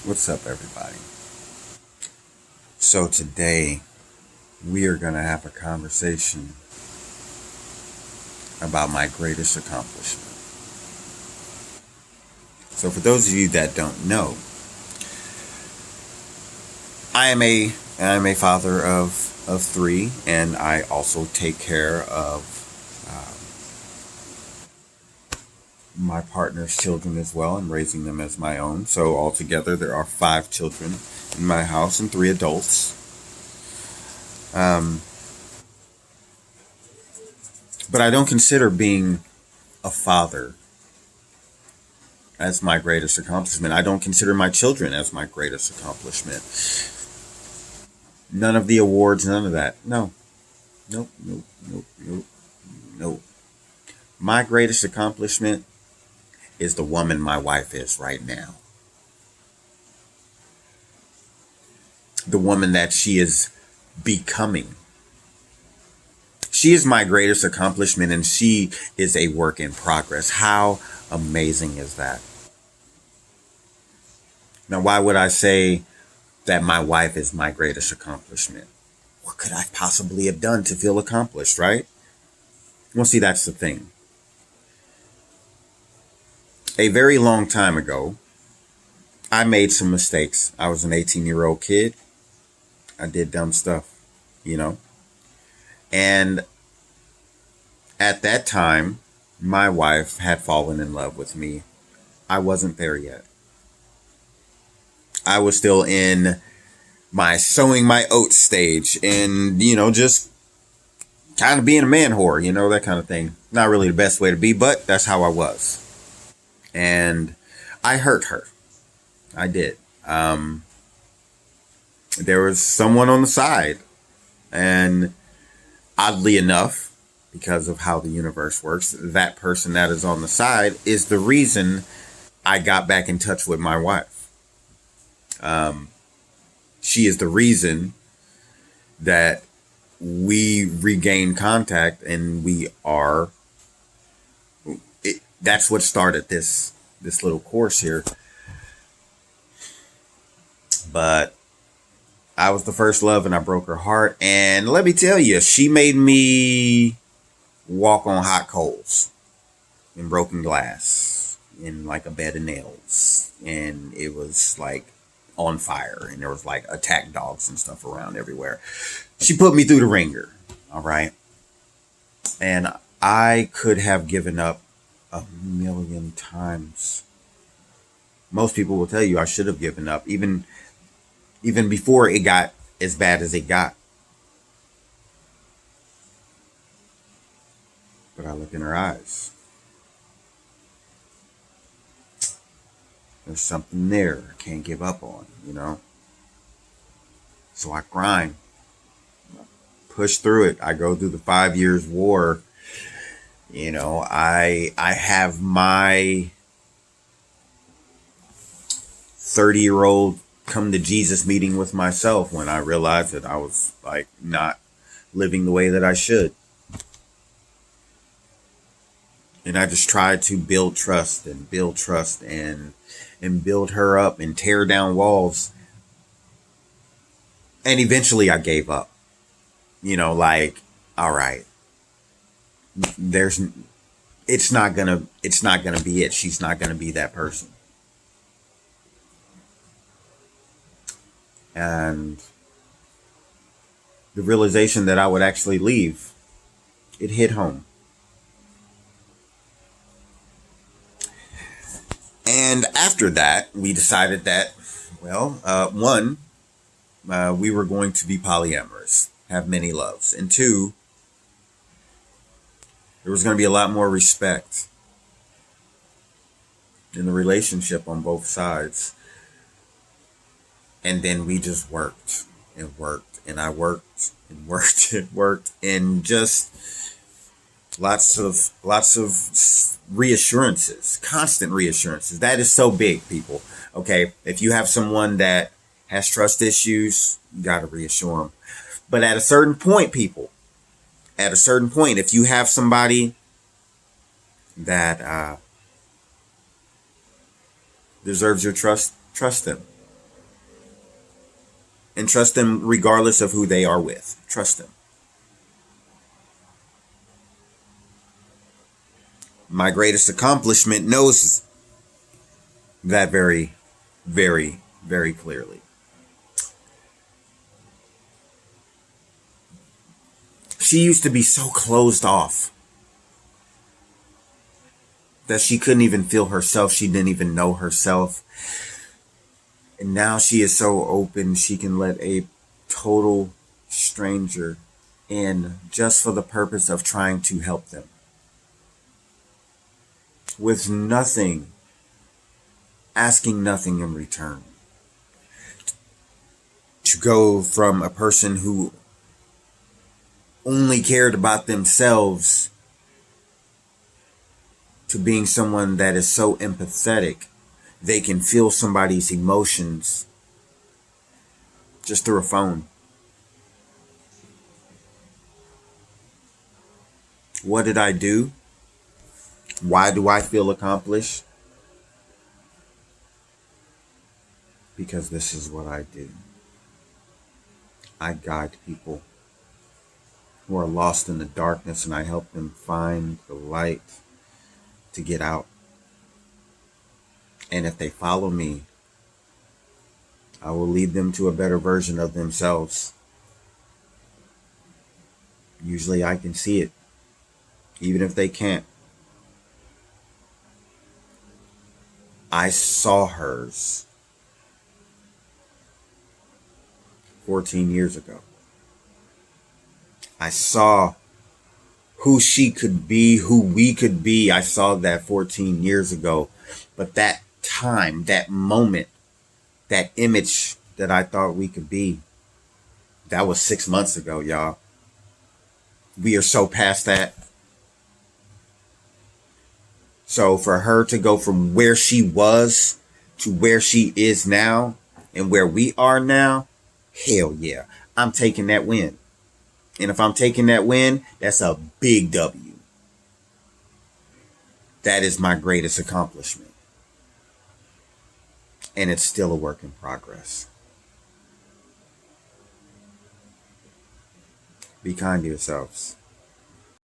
What's up, everybody? So, today we are going to have a conversation about my greatest accomplishment. So, for those of you that don't know, I am a father of three, and I also take care of my partner's children as well and raising them as my own. So, altogether, there are five children in my house and three adults. Um, but I don't consider being a father as my greatest accomplishment. I don't consider my children as my greatest accomplishment. None of the awards, none of that. No. Nope, nope, nope, nope, nope. My greatest accomplishment is the woman my wife is right now. The woman that she is becoming. She is my greatest accomplishment, and she is a work in progress. How amazing is that? Now, why would I say that my wife is my greatest accomplishment? What could I possibly have done to feel accomplished, right? Well, see, that's the thing. A very long time ago, I made some mistakes. I was an 18-year-old kid. I did dumb stuff, you know? And at that time, my wife had fallen in love with me. I wasn't there yet. I was still in my sowing my oats stage and, just kind of being a man whore, that kind of thing. Not really the best way to be, but that's how I was. And I hurt her. I did. There was someone on the side. And oddly enough, because of how the universe works, that person that is on the side is the reason I got back in touch with my wife. She is the reason that we regained contact, and that's what started this little course here. But I was the first love, and I broke her heart. And let me tell you, she made me walk on hot coals and broken glass in like a bed of nails. And it was like on fire, and there was like attack dogs and stuff around everywhere. She put me through the ringer. All right. And I could have given up a million times. Most people will tell you I should have given up, even before it got as bad as it got. But I look in her eyes. There's something there I can't give up on. So I grind, push through it. I go through the 5 years war. I have my 30-year-old come to Jesus meeting with myself when I realized that I was like not living the way that I should. And I just tried to build trust and build her up and tear down walls. And eventually I gave up. All right, it's not gonna be it. She's not gonna be that person. And the realization that I would actually leave, it hit home. And after that, we decided that, one, we were going to be polyamorous, have many loves. And two, there was going to be a lot more respect in the relationship on both sides. And then we just worked and worked, and I worked and worked and worked, and just lots of reassurances, constant reassurances. That is so big, people. Okay, if you have someone that has trust issues, you got to reassure them. But at a certain point, if you have somebody that deserves your trust them. And trust them regardless of who they are with. Trust them. My greatest accomplishment knows that very, very, very clearly. She used to be so closed off that she couldn't even feel herself. She didn't even know herself. And now she is so open, she can let a total stranger in just for the purpose of trying to help them. With nothing, asking nothing in return. To go from a person who only cared about themselves to being someone that is so empathetic, they can feel somebody's emotions just through a phone. What did I do? Why do I feel accomplished? Because this is what I do. I guide people who are lost in the darkness, and I help them find the light to get out. And if they follow me, I will lead them to a better version of themselves. Usually I can see it, even if they can't. I saw hers 14 years ago. I saw who she could be, who we could be. I saw that 14 years ago. But that time, that moment, that image that I thought we could be, that was 6 months ago, y'all. We are so past that. So for her to go from where she was to where she is now and where we are now, hell yeah, I'm taking that win. And if I'm taking that win, that's a big W. That is my greatest accomplishment. And it's still a work in progress. Be kind to yourselves.